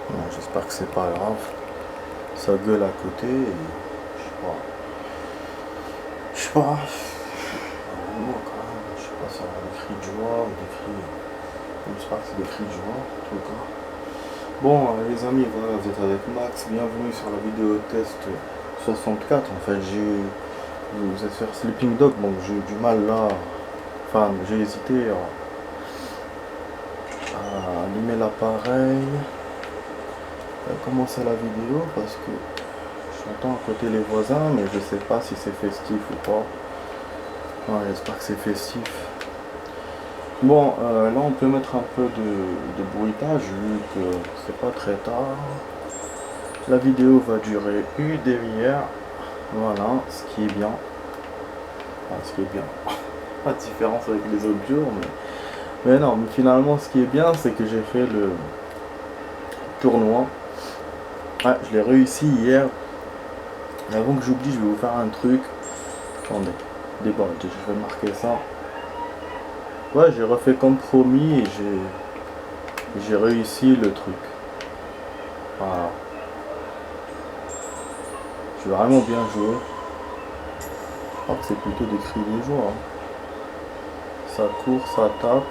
Bon, j'espère que c'est pas grave. Ça gueule à côté et je sais pas. Je sais pas. Normalement, quand même, je sais pas si on a des cris de joie ou des cris. J'espère que c'est des cris de joie en tout cas. Bon les amis, voilà, vous êtes avec Max, bienvenue sur la vidéo test 64. En fait vous êtes sur Sleeping Dog, donc j'ai eu du mal là. Enfin j'ai hésité à allumer l'appareil, à commencer la vidéo parce que j'entends à côté les voisins mais je sais pas si c'est festif ou pas. Ouais, j'espère que c'est festif. Bon, là on peut mettre un peu de bruitage vu que c'est pas très tard. La vidéo va durer une demi-heure. Voilà, ce qui est bien. Enfin, ce qui est bien. Pas de différence avec les autres jours, mais non, mais finalement ce qui est bien c'est que j'ai fait le tournoi. Ah, je l'ai réussi hier. Et avant que j'oublie, je vais vous faire un truc. Attendez, bon, je vais marquer ça. Ouais, j'ai refait comme promis et j'ai réussi le truc. Voilà. J'ai vraiment bien joué. Je crois que c'est plutôt des cris de joie. Ça court, ça tape.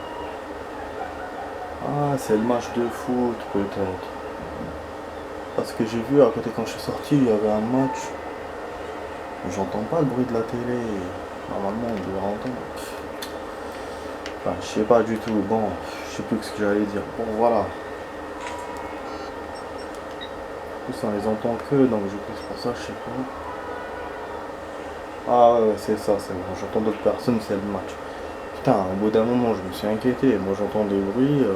Ah, c'est le match de foot peut-être. Parce que j'ai vu à côté quand je suis sorti, il y avait un match. J'entends pas le bruit de la télé. Normalement on doit entendre. Enfin, je sais pas du tout. Bon, je sais plus ce que j'allais dire. Bon, voilà. En plus, on les entend que, donc je pense pour ça, je sais pas. Ah ouais, c'est ça, c'est bon. J'entends d'autres personnes, c'est le match. Putain, au bout d'un moment, je me suis inquiété. Moi, j'entends des bruits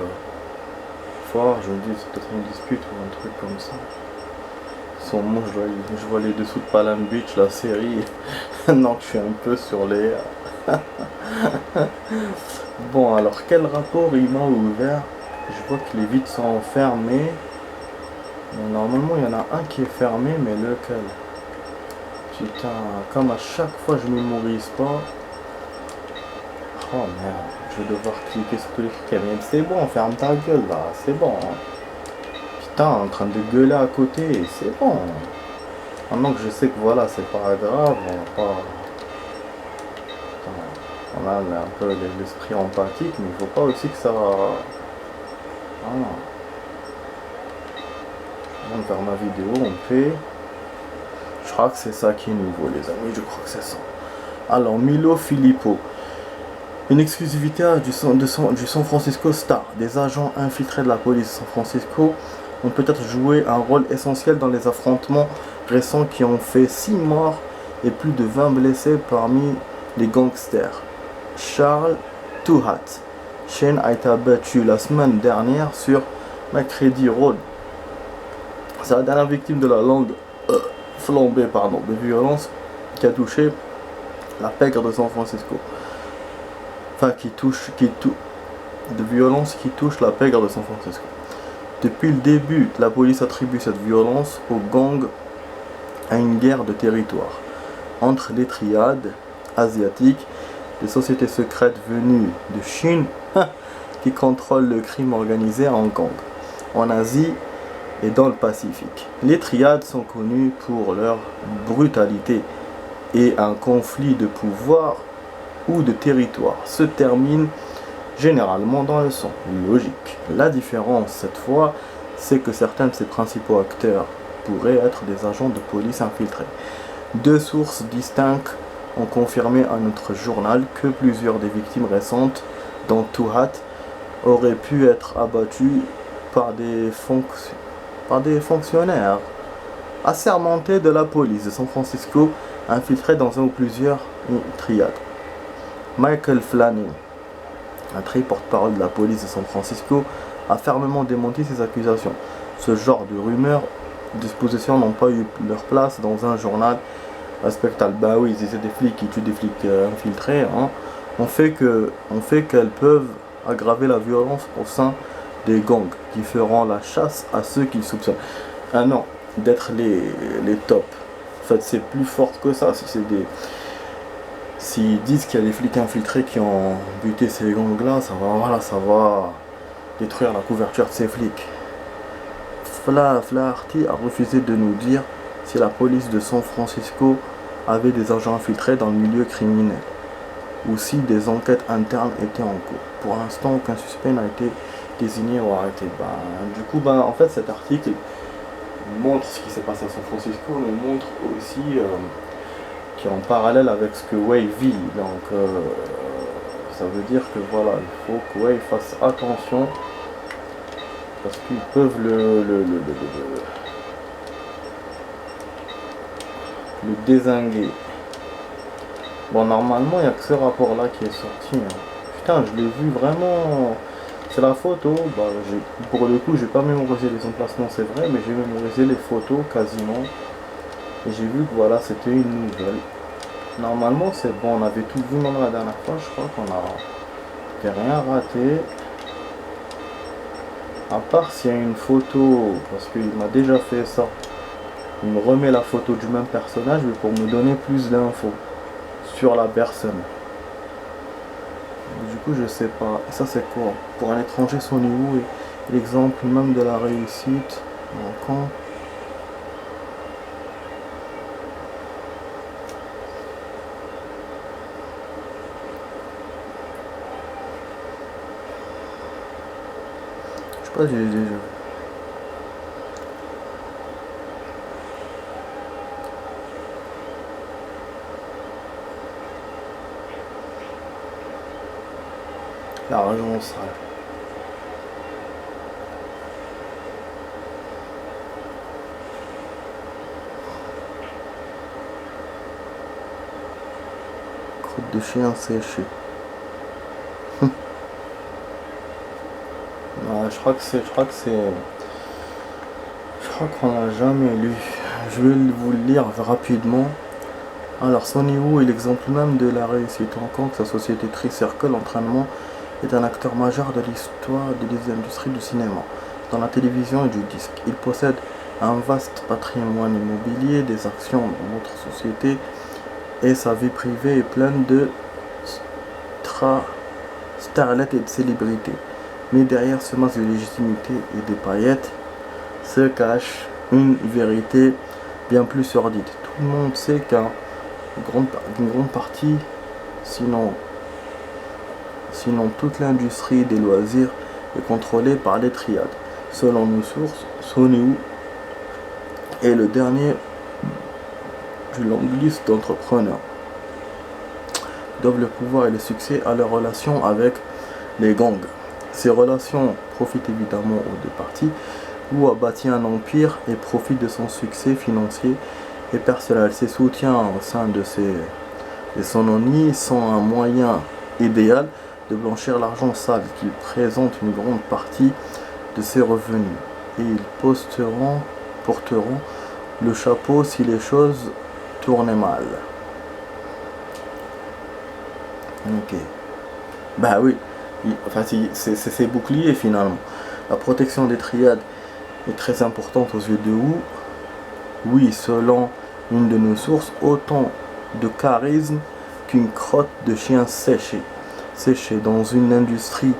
forts. Je me dis, c'est peut-être une dispute ou un truc comme ça. Son moment, je vois les dessous de Palm Beach, la série. Non, je suis un peu sur les. Bon, alors quel rapport il m'a ouvert? Je vois que les vitres sont fermées. Mais normalement, il y en a un qui est fermé, mais lequel? Putain, comme à chaque fois je mémorise pas. Oh merde, je vais devoir cliquer sur tous les trucs qui viennent. C'est bon, ferme ta gueule là, c'est bon. Putain, en train de gueuler à côté, c'est bon. Maintenant que je sais que voilà, c'est pas grave, on va pas. Putain, on a un peu l'esprit empathique, mais il faut pas aussi que ça. Voilà. On va faire ma vidéo, on fait. Je crois que c'est ça qui est nouveau, les amis, je crois que c'est ça. Alors, Milo Filippo. Une exclusivité du San Francisco Star. Des agents infiltrés de la police de San Francisco ont peut-être joué un rôle essentiel dans les affrontements récents qui ont fait 6 morts et plus de 20 blessés parmi les gangsters. Charles Touhat. Shane a été abattu la semaine dernière sur McCready Road. C'est la dernière victime de la longue flambée de violence qui a touché la pègre de San Francisco. Enfin, de violence qui touche la pègre de San Francisco. Depuis le début, la police attribue cette violence aux gangs à une guerre de territoire entre les triades asiatiques, des sociétés secrètes venues de Chine qui contrôlent le crime organisé en gang, en Asie et dans le Pacifique. Les triades sont connues pour leur brutalité et un conflit de pouvoir ou de territoire se termine généralement dans le sang. Logique. La différence cette fois, c'est que certains de ces principaux acteurs pourraient être des agents de police infiltrés. Deux sources distinctes ont confirmé à notre journal que plusieurs des victimes récentes, dont Touhat, auraient pu être abattues par des fonctionnaires assermentés de la police de San Francisco infiltrés dans un ou plusieurs triades. Michael Flanagan, un très porte-parole de la police de San Francisco, a fermement démenti ces accusations. Ce genre de rumeurs, dispositions n'ont pas eu leur place dans un journal respectable. Bah oui, c'est des flics qui tuent des flics infiltrés. Hein. On fait qu'elles peuvent aggraver la violence au sein des gangs qui feront la chasse à ceux qu'ils soupçonnent. Ah non, d'être les tops. En fait, c'est plus fort que ça. S'ils disent qu'il y a des flics infiltrés qui ont buté ces gangs-là, ça va détruire la couverture de ces flics. Flaherty a refusé de nous dire si la police de San Francisco avait des agents infiltrés dans le milieu criminel ou si des enquêtes internes étaient en cours. Pour l'instant, aucun suspect n'a été désigné ou arrêté. Du coup, en fait, cet article montre ce qui s'est passé à San Francisco, mais montre aussi qui est en parallèle avec ce que Wei vit. Donc, ça veut dire que voilà, il faut que Wei fasse attention parce qu'ils peuvent le dézinguer. Bon, normalement, il n'y a que ce rapport-là qui est sorti. Hein. Putain, je l'ai vu vraiment. C'est la photo. Pour le coup, j'ai pas mémorisé les emplacements, c'est vrai, mais j'ai mémorisé les photos quasiment. Et j'ai vu que voilà, c'était une nouvelle. Normalement, c'est bon. On avait tout vu même la dernière fois. Je crois qu'on a rien raté. À part s'il y a une photo, parce qu'il m'a déjà fait ça. Il me remet la photo du même personnage, mais pour me donner plus d'infos sur la personne. Du coup, je sais pas. Et ça, c'est quoi? Pour un étranger, son niveau et l'exemple même de la réussite. Donc, je sais pas, j'ai l'argent sale. Crotte de chien séchée. Je crois qu'on n'a jamais lu. Je vais vous le lire rapidement. Alors, Sonny Wu est l'exemple même de la réussite. Hong Kong, sa société Tri-Circle Entraînement est un acteur majeur de l'histoire des industries du cinéma, dans la télévision et du disque. Il possède un vaste patrimoine immobilier, des actions dans notre société et sa vie privée est pleine de starlets et de célébrités. Mais derrière ce masque de légitimité et des paillettes se cache une vérité bien plus sordide. Tout le monde sait qu'une grande partie, sinon toute l'industrie des loisirs est contrôlée par les triades. Selon nos sources, Sonny Wu est le dernier du longue liste d'entrepreneurs qui doivent le pouvoir et le succès à leur relation avec les gangs. Ces relations profitent évidemment aux deux parties. Wu a bâti un empire et profite de son succès financier et personnel. Ses soutiens au sein de son ONI sont un moyen idéal de blanchir l'argent sale qui présente une grande partie de ses revenus. Et ils porteront le chapeau si les choses tournaient mal. Ok. Bah oui. C'est bouclier finalement. La protection des triades est très importante aux yeux de Wu. Oui, selon une de nos sources, autant de charisme qu'une crotte de chien séché. Dans une industrie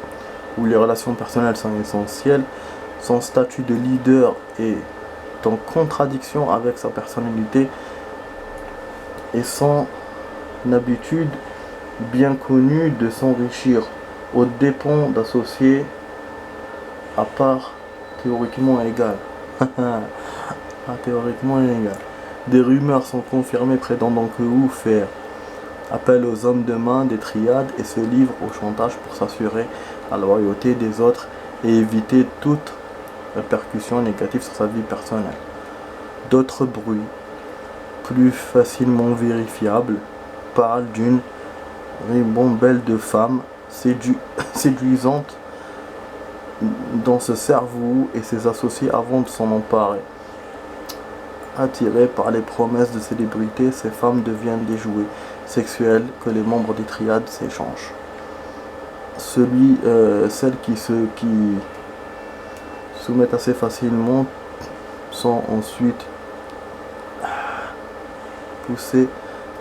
où les relations personnelles sont essentielles, son statut de leader est en contradiction avec sa personnalité et son habitude bien connue de s'enrichir aux dépens d'associés à part théoriquement égales. Théoriquement égal. Des rumeurs sont confirmées prétendant que Wu fait appel aux hommes de main des triades et se livre au chantage pour s'assurer la loyauté des autres et éviter toute répercussion négative sur sa vie personnelle. D'autres bruits, plus facilement vérifiables, parlent d'une ribambelle de femmes séduisantes dont se servent Wu et ses associés avant de s'en emparer. Attirées par les promesses de célébrité, ces femmes deviennent des jouets sexuels que les membres des triades s'échangent. Celles qui soumettent assez facilement sont ensuite poussées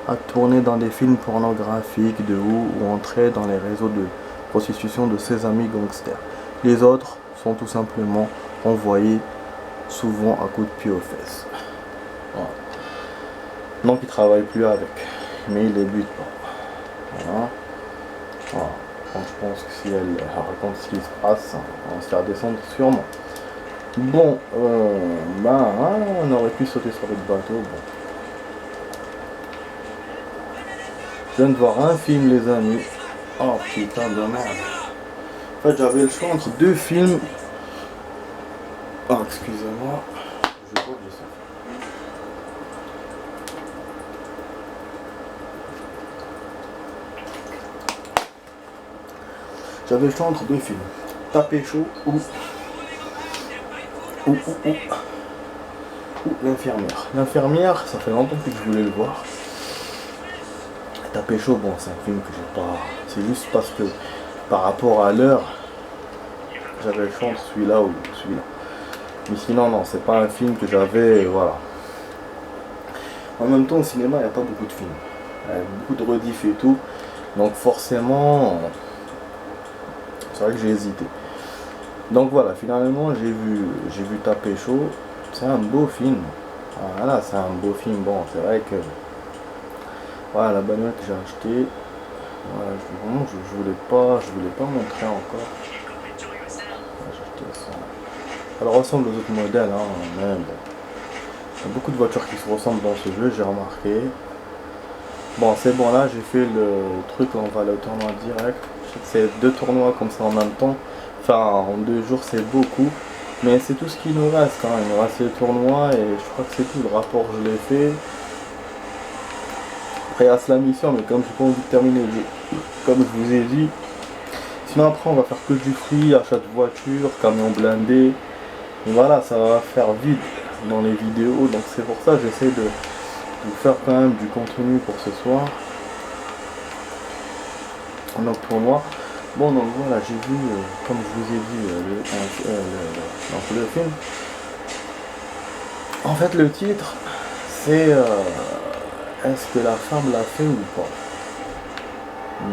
à tourner dans des films pornographiques de Wu ou entrer dans les réseaux de prostitution de ses amis gangsters. Les autres sont tout simplement envoyés souvent à coups de pied aux fesses. Voilà. Donc il travaille plus avec, mais il les bute pas. Voilà. Voilà. Donc je pense que si elle raconte ce qui se passe, on se la descendre sûrement. Bon, on aurait pu sauter sur le bateau. Bon. Je viens de voir un film, les amis. Oh putain de merde. En fait, j'avais le choix entre deux films. Oh, excusez-moi. Je crois que j'ai ça. J'avais le choix entre deux films. Taper chaud ou l'infirmière. L'infirmière, ça fait longtemps que je voulais le voir. Taper chaud, bon, c'est un film que j'ai pas. C'est juste parce que par rapport à l'heure, j'avais le choix entre celui-là ou celui-là. Mais sinon, non, c'est pas un film que j'avais. Voilà. En même temps, au cinéma, il n'y a pas beaucoup de films. Il y a beaucoup de rediff et tout. Donc, forcément, c'est vrai que j'ai hésité. Donc voilà, finalement j'ai vu Taper chaud. C'est un beau film. Voilà, c'est un beau film. Bon, c'est vrai que voilà, la bagnole que j'ai achetée, voilà, je voulais pas montrer encore. J'ai acheté ça. Elle ressemble aux autres modèles, hein, mais bon. Il y a beaucoup de voitures qui se ressemblent dans ce jeu, j'ai remarqué. Bon, c'est bon, là j'ai fait le truc, on va aller au tournoi direct. C'est 2 tournois comme ça en même temps. Enfin, en 2 jours, c'est beaucoup. Mais c'est tout ce qui nous reste quand même. Il nous reste les tournois et je crois que c'est tout. Le rapport, je l'ai fait. Après, il reste la mission, mais comme je n'ai pas envie de terminer le jeu, comme je vous ai dit. Sinon, après, on va faire que du free, achat de voiture, camion blindé. Et voilà, ça va faire vide dans les vidéos. Donc, c'est pour ça que j'essaie de vous faire quand même du contenu pour ce soir. Donc, tournoi. Bon, donc voilà, j'ai vu, comme je vous ai dit, le film. En fait, le titre, c'est est-ce que la femme l'a fait ou pas?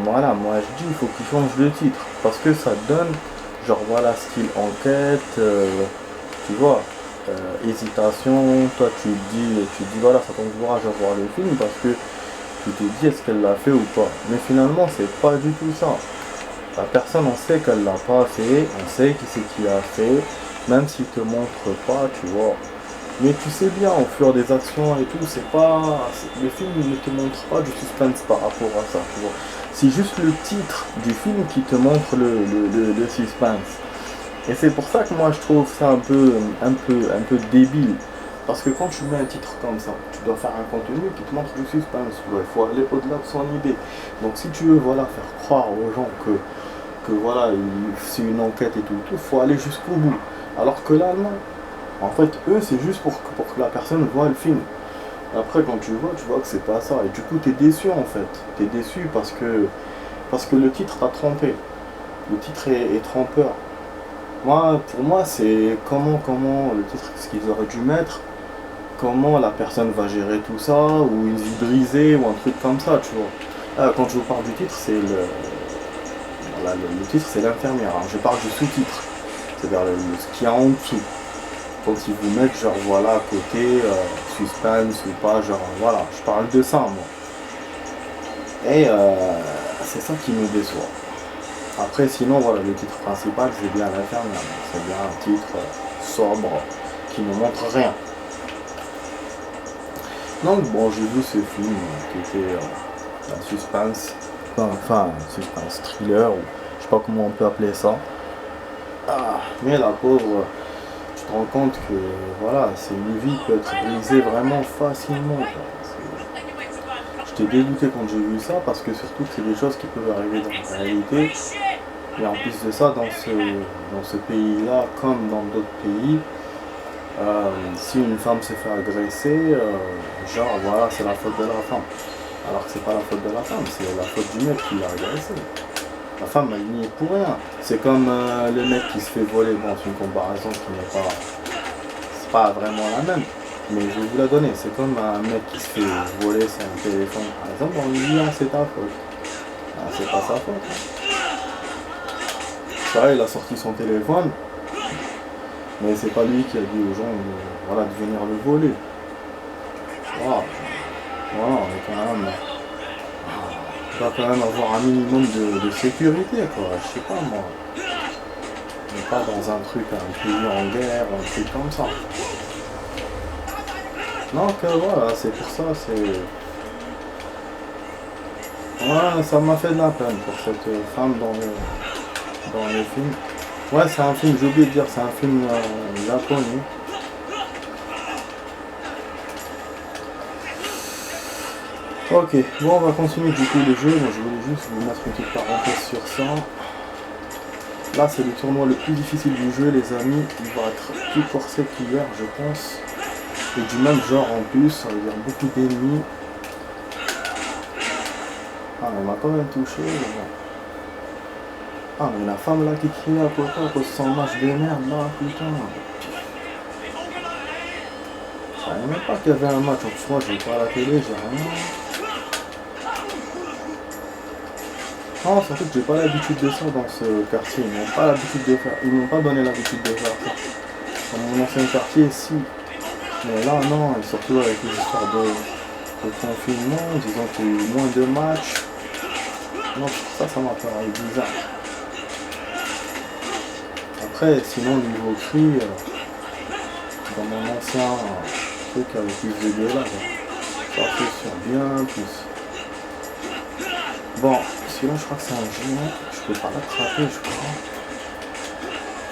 Voilà, moi je dis, il faut qu'il change le titre. Parce que ça donne, genre voilà, style enquête, tu vois, hésitation. Toi, tu te dis, voilà, ça t'encourage à voir le film parce que tu te dis, est-ce qu'elle l'a fait ou pas? Mais finalement, c'est pas du tout ça. La personne, on sait qu'elle l'a pas fait, on sait qui c'est qui l'a fait, même s'il te montre pas, tu vois. Mais tu sais bien, au fur des actions et tout, c'est pas. Le film ne te montre pas du suspense par rapport à ça, tu vois. C'est juste le titre du film qui te montre le suspense. Et c'est pour ça que moi je trouve ça un peu débile. Parce que quand tu mets un titre comme ça, tu dois faire un contenu qui te montre du suspense. Il faut aller au-delà de son idée. Donc si tu veux voilà, faire croire aux gens que voilà, c'est une enquête et tout, il faut aller jusqu'au bout. Alors que là, non. En fait, eux, c'est juste pour que la personne voit le film. Après, quand tu vois que c'est pas ça. Et du coup, tu es déçu en fait. Tu es déçu parce que le titre t'a trompé. Le titre est trompeur. Pour moi, c'est comment le titre, ce qu'ils auraient dû mettre, comment la personne va gérer tout ça, ou une vie brisée, ou un truc comme ça, tu vois. Là, quand je vous parle du titre, c'est le titre, c'est l'infirmière. Hein. Je parle du sous-titre, c'est-à-dire ce qu'il y a en dessous. Quand ils vous mettent, genre, voilà, à côté, suspense ou pas, genre, voilà, je parle de ça, moi. Et c'est ça qui me déçoit. Après, sinon, voilà, le titre principal, c'est bien l'infirmière. C'est bien un titre sobre qui ne montre rien. Donc, bon, j'ai vu ce film qui était un suspense, enfin, un suspense thriller, ou je sais pas comment on peut appeler ça. Mais la pauvre, tu te rends compte que, voilà, c'est une vie qui peut être brisée vraiment facilement. J'étais dégoûté quand j'ai vu ça parce que surtout c'est des choses qui peuvent arriver dans la réalité. Et en plus de ça, dans ce pays-là, comme dans d'autres pays, si une femme se fait agresser, genre voilà, c'est la faute de la femme. Alors que c'est pas la faute de la femme, c'est la faute du mec qui l'a agressé. La femme, elle n'y est pour rien. C'est comme le mec qui se fait voler. Bon, c'est une comparaison qui n'est pas... C'est pas vraiment la même. Mais je vais vous la donner. C'est comme un mec qui se fait voler son téléphone, par exemple. On lui dit, ah, c'est ta faute. Ah, c'est pas sa faute. Hein. Ça, il a sorti son téléphone. Mais c'est pas lui qui a dit aux gens voilà, de venir le voler. Voilà, voilà, on est quand même. On va quand même avoir un minimum de sécurité, quoi. Je sais pas moi. On n'est pas dans un truc, un pays en guerre, un truc comme ça. Donc voilà, c'est pour ça, c'est. Ouais, ça m'a fait de la peine pour cette femme dans le film. Ouais, c'est un film, j'ai oublié de dire, c'est un film japonais. Ok, bon, on va continuer du coup le jeu. Moi, je voulais juste vous mettre une petite parenthèse sur ça. Là, c'est le tournoi le plus difficile du jeu, les amis. Il va être plus corsé qu'hier, je pense. Et du même genre en plus, ça veut dire beaucoup d'ennemis. Ah, mais il m'a quand même touché. Bon. Ah, mais la femme là qui crie à côté à cause de son match de merde là, putain. Je savais même pas qu'il y avait un match. En plus, moi, j'ai pas la télé, j'ai rien. Non, surtout que j'ai pas l'habitude de ça dans ce quartier. Ils m'ont pas l'habitude de faire. Ils m'ont pas donné l'habitude de faire ça. Dans mon ancien quartier, si. Mais là, non, et surtout avec les histoires de confinement, disons qu'il y a eu moins de matchs. Non, ça m'a paru bizarre. Après, sinon, niveau cri, dans mon ancien truc avec plus de gueulage, ça fait sur bien plus. Bon, celui-là, je crois que c'est un géant. Je peux pas l'attraper, je crois.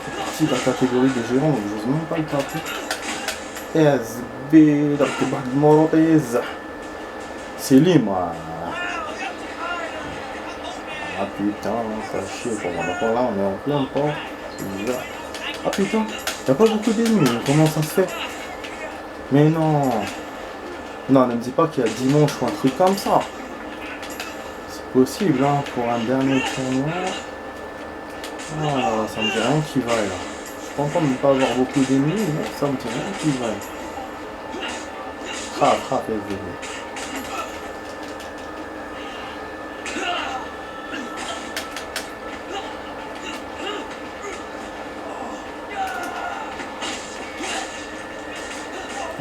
C'est parti de la catégorie de géant, donc j'ose même pas le taper. C'est lui, moi. Ah putain, ça chie pour moi. Donc là, on est en plein port. C'est bizarre. Ah putain, y'a pas beaucoup d'ennemis. Comment ça se fait? Mais non. Non, ne me dis pas qu'il y a dimanche ou un truc comme ça. C'est possible, hein, pour un dernier tournoi. Ah, ça me dit rien qui vaille là. Je suis content de ne pas avoir beaucoup d'ennemis, mais ça me dit rien qui vaille. Frappe, SVD.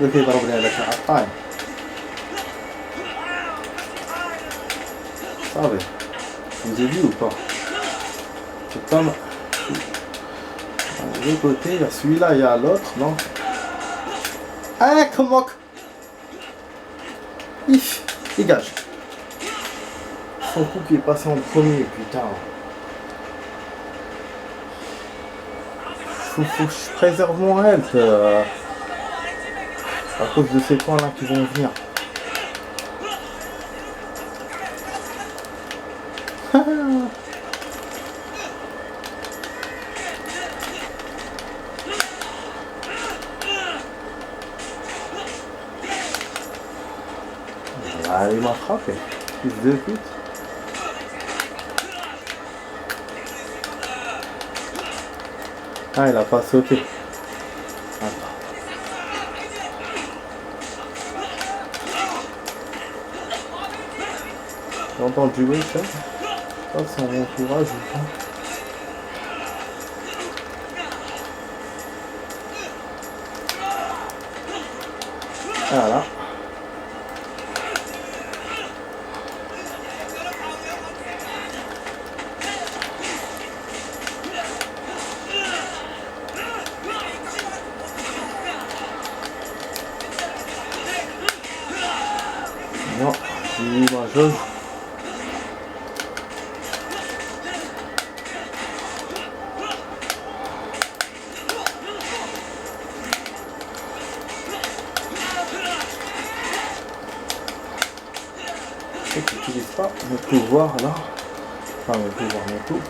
كيف يضربني على شعطاي صافي vous avez vu ou pas c'est comme de l'autre côté il y a celui-là il y a l'autre donc ah comment dégage son coup qui est passé en premier putain faut que je préserve mon health à cause de ces points là qui vont venir. Ah, il m'a frappé, fils de pute. Ah, il a pas sauté. Attends. J'ai entendu oui, ça. Je sais pas si c'est mon entourage ou pas. Voilà. Non, j'ai eu ma jauge. Je n'utilise pas mes pouvoirs là. Enfin mes pouvoirs, mes coups.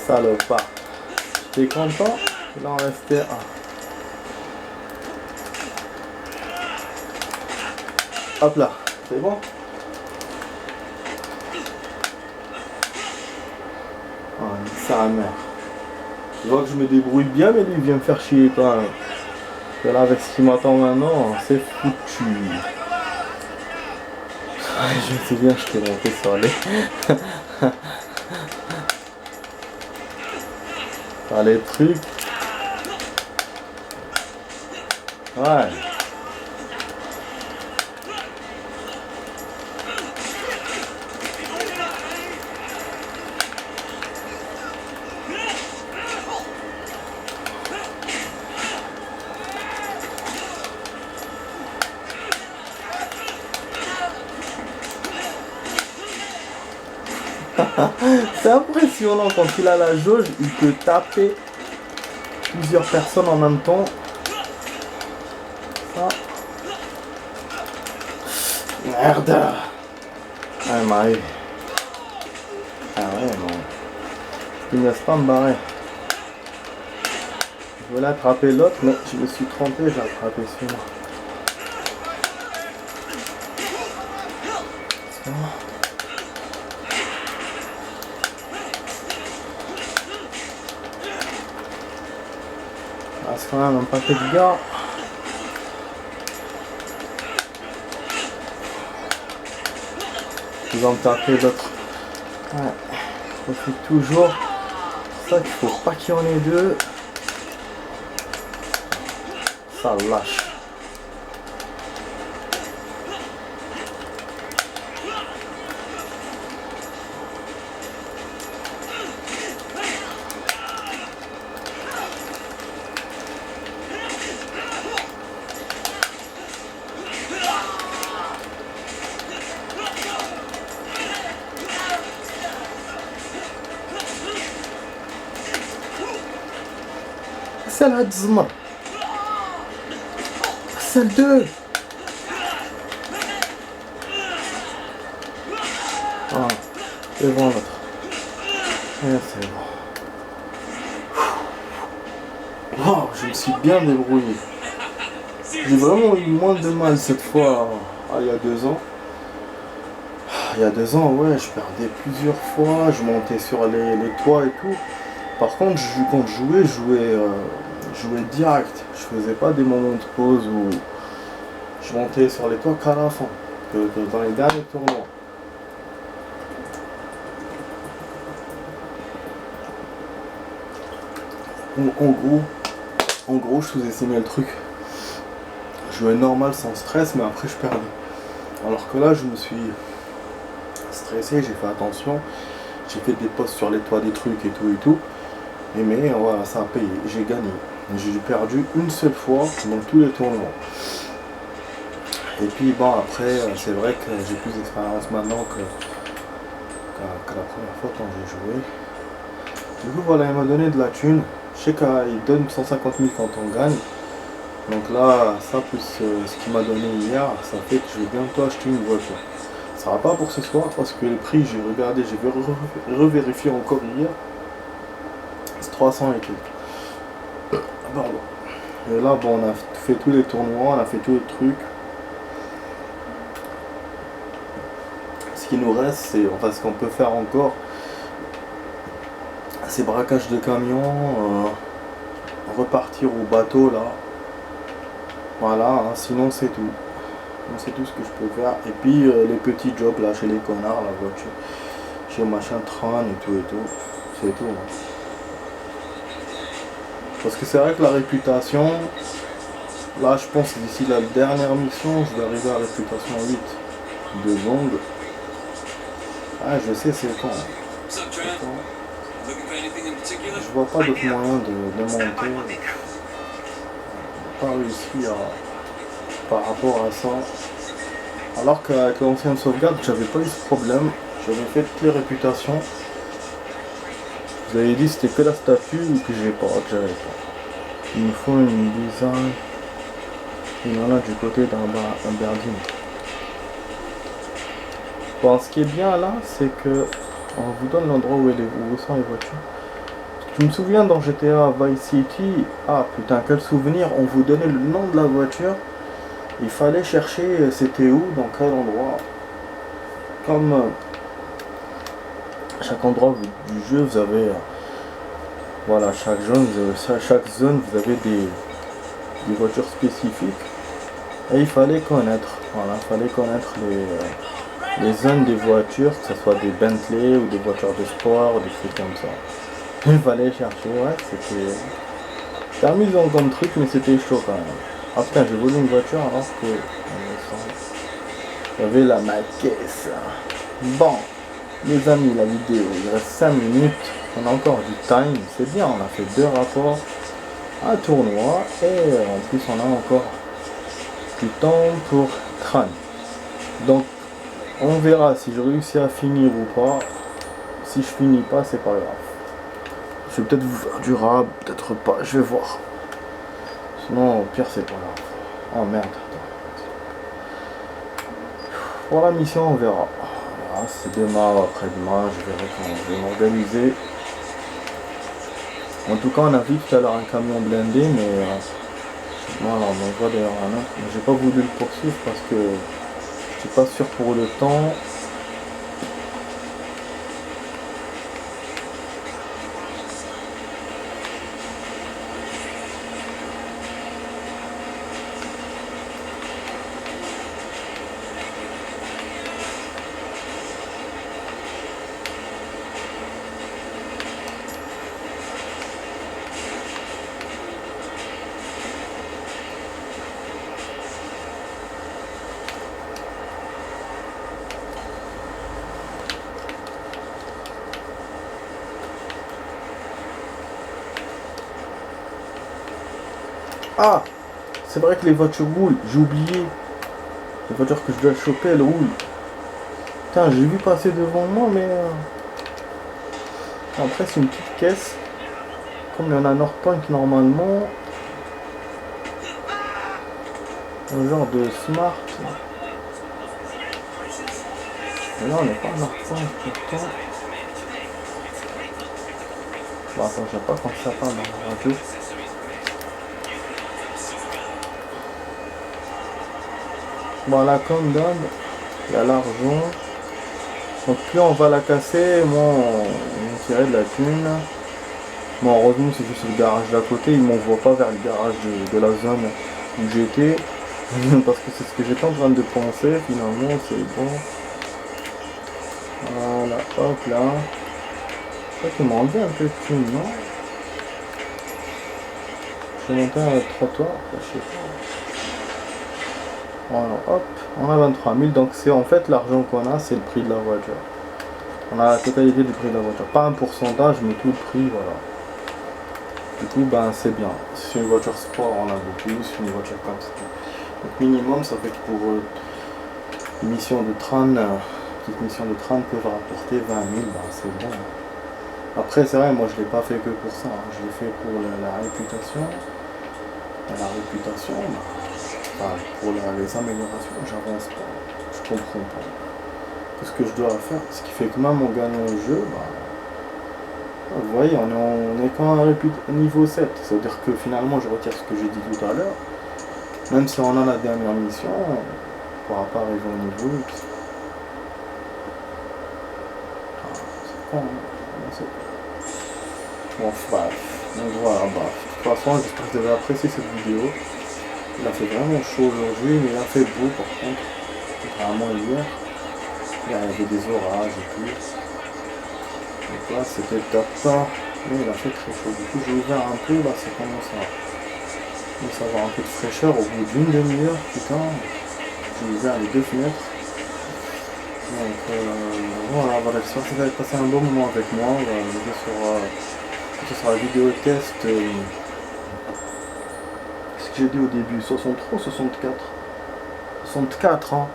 Salopard. J'étais content, il en restait un. Hop là, c'est bon? Oh, sa mère. Je vois que je me débrouille bien, mais lui il vient me faire chier quand même. Et là, avec ce qui m'attend maintenant, c'est foutu. Je me souviens, je t'ai monté sur les... sur les trucs. Ouais. C'est impressionnant quand il a la jauge, il peut taper plusieurs personnes en même temps. Ça. Merde. Ah, Marie. Ah ouais, non. Il ne laisse pas me barrer. Je voulais attraper l'autre, mais je me suis trompé, j'ai attrapé celui-là. Ah, c'est quand même un paquet de gars. Ils vont me taper l'autre. Ouais. On fait toujours ça qu'il faut pas qu'il y en ait deux. Ça lâche. C'est la dzma. C'est le 2. Ah, c'est bon l'autre. C'est bon. Wow, je me suis bien débrouillé. J'ai vraiment eu moins de mal cette fois. Il y a 2 ans. Il y a 2 ans, ouais, je perdais plusieurs fois. Je montais sur les toits et tout. Par contre, quand je jouais direct. Je faisais pas des moments de pause où je montais sur les toits qu'à la fin, que dans les derniers tournois. En gros, je sous-estimais le truc. Je jouais normal sans stress, mais après je perdais. Alors que là, je me suis stressé, j'ai fait attention. J'ai fait des posts sur les toits des trucs et tout. Mais voilà, ça a payé, j'ai gagné. J'ai perdu une seule fois dans tous les tournois. Et puis bon, après, c'est vrai que j'ai plus d'expérience maintenant que la première fois quand j'ai joué. Du coup voilà, il m'a donné de la thune. Je sais qu'il donne 150 000 quand on gagne. Donc là, ça plus ce qu'il m'a donné hier, ça fait que je vais bientôt acheter une voiture. Ça va pas pour ce soir parce que le prix, j'ai regardé, j'ai revérifié encore hier. C'est 300 et quelques. Pardon. Et là, bon, on a fait tous les tournois, on a fait tous les trucs. Ce qui nous reste, c'est, enfin, ce qu'on peut faire encore, c'est braquage de camion, repartir au bateau là. Voilà, hein, sinon c'est tout. C'est tout ce que je peux faire. Et puis les petits jobs là chez les connards, la voiture, chez machin train et tout. C'est tout. Hein. Parce que c'est vrai que la réputation, là je pense que d'ici la dernière mission, je vais arriver à réputation 8 de longue. Ah, je sais c'est quand. Je vois pas d'autre moyen de monter. Pas réussi par rapport à ça. Alors qu'avec l'ancienne sauvegarde, j'avais pas eu ce problème. J'avais fait toutes les réputations. Vous avez dit c'était que la statue ou que j'avais pas. Il me faut une design. Il y en a du côté d'un Berdine. Bon, ce qui est bien là, c'est que on vous donne l'endroit où sont les voitures. Je me souviens dans GTA Vice City, ah putain quel souvenir, on vous donnait le nom de la voiture, il fallait chercher c'était où, dans quel endroit. Comme chaque endroit du jeu, vous avez voilà, chaque zone vous avez des voitures spécifique et il fallait connaître, voilà, il fallait connaître les zones des voitures, que ce soit des Bentley ou des voitures de sport ou des trucs comme ça. Il fallait chercher, ouais, c'était amusant comme truc, mais c'était chaud quand même. Ah putain, j'ai volé une voiture alors que j'avais la maquette. Bon, les amis, la vidéo, il reste 5 minutes, on a encore du time, c'est bien, on a fait 2 rapports, un tournoi, et en plus on a encore du temps pour Tran. Donc, on verra si je réussis à finir ou pas. Si je finis pas, c'est pas grave. Je vais peut-être vous faire du rap, peut-être pas, je vais voir. Sinon, au pire, c'est pas grave. Oh merde. Pour la mission, on verra. Voilà, c'est demain ou après-demain, je verrai comment je vais m'organiser. En tout cas, on a vu tout à l'heure un camion blindé, mais voilà, on en voit d'ailleurs un autre. Mais j'ai pas voulu le poursuivre parce que je suis pas sûr pour le temps. Ah, c'est vrai que les voitures roulent, j'ai oublié. Les voitures que je dois choper, elles roulent. Putain, j'ai vu passer devant moi, mais... Après, c'est une petite caisse. Comme il y en a Northpoint normalement. Un genre de Smart. Mais là, on n'est pas à Northpoint, pourtant. Bon, attends, je sais pas quand ça parle dans la radio. Voilà, comme d'hab, il y a l'argent. Donc plus on va la casser, moins on tirait de la thune. Bon, heureusement c'est juste le garage d'à côté, il m'envoie pas vers le garage de la zone où j'étais. Parce que c'est ce que j'étais en train de penser, finalement c'est bon. Voilà, hop là. Je crois qu'il m'a enlevé un peu de thune, non? Je vais monter un trottoir, je sais pas. Voilà, hop, on a 23 000, donc c'est en fait l'argent qu'on a, c'est le prix de la voiture. On a la totalité du prix de la voiture, pas un pourcentage, mais tout le prix, voilà. Du coup, ben c'est bien. Si c'est une voiture sport, on a beaucoup, si c'est une voiture comme ça. Donc minimum, ça fait que pour une mission de Tran, petite mission de Tran peut rapporter 20 000, ben c'est bon. Après, c'est vrai, moi je l'ai pas fait que pour ça, hein. Je l'ai fait pour la réputation. La réputation, ben, pour les améliorations, j'avance pas, je comprends pas. Qu'est-ce que je dois faire? Ce qui fait que même en gagnant le jeu, bah, vous voyez, on est quand même à niveau 7. C'est-à-dire que finalement, je retire ce que j'ai dit tout à l'heure. Même si on a la dernière mission, on pourra pas arriver au niveau 8. Ah, c'est con, hein, c'est con. Bon, bref. Donc voilà, bref. De toute façon, j'espère que vous avez apprécié cette vidéo. Il a fait vraiment chaud aujourd'hui, mais il a fait beau par contre, contrairement à hier. Il y avait des orages et tout. Donc là, c'était top, mais il a fait très chaud. Du coup, j'ai ouvert un peu, là, ça commence à avoir un peu de fraîcheur au bout d'une demi-heure, putain. J'ai ouvert les 2 fenêtres. Donc voilà, j'espère que vous avez passé un bon moment avec moi. On va sur la vidéo test. Ce que j'ai dit au début, 63 ou 64? 64, hein.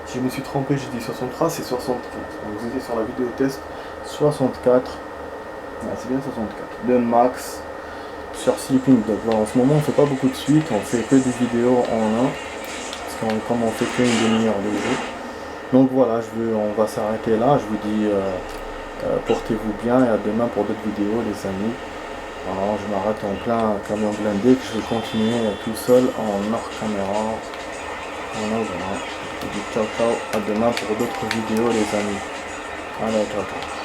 Si je me suis trompé, j'ai dit 63, c'est 64. Donc vous étiez sur la vidéo test 64. Ouais, c'est bien 64. De Max sur Sleeping Dog. Voilà, en ce moment, on fait pas beaucoup de suites, on fait que des vidéos en un. Parce qu'on comme on fait qu'une demi-heure de jeu. Donc voilà, on va s'arrêter là. Je vous dis portez-vous bien et à demain pour d'autres vidéos, les amis. Alors, je m'arrête en plein camion blindé que je vais continuer tout seul en hors caméra. Voilà. Je vous dis ciao ciao, à demain pour d'autres vidéos les amis. Allez, ciao ciao.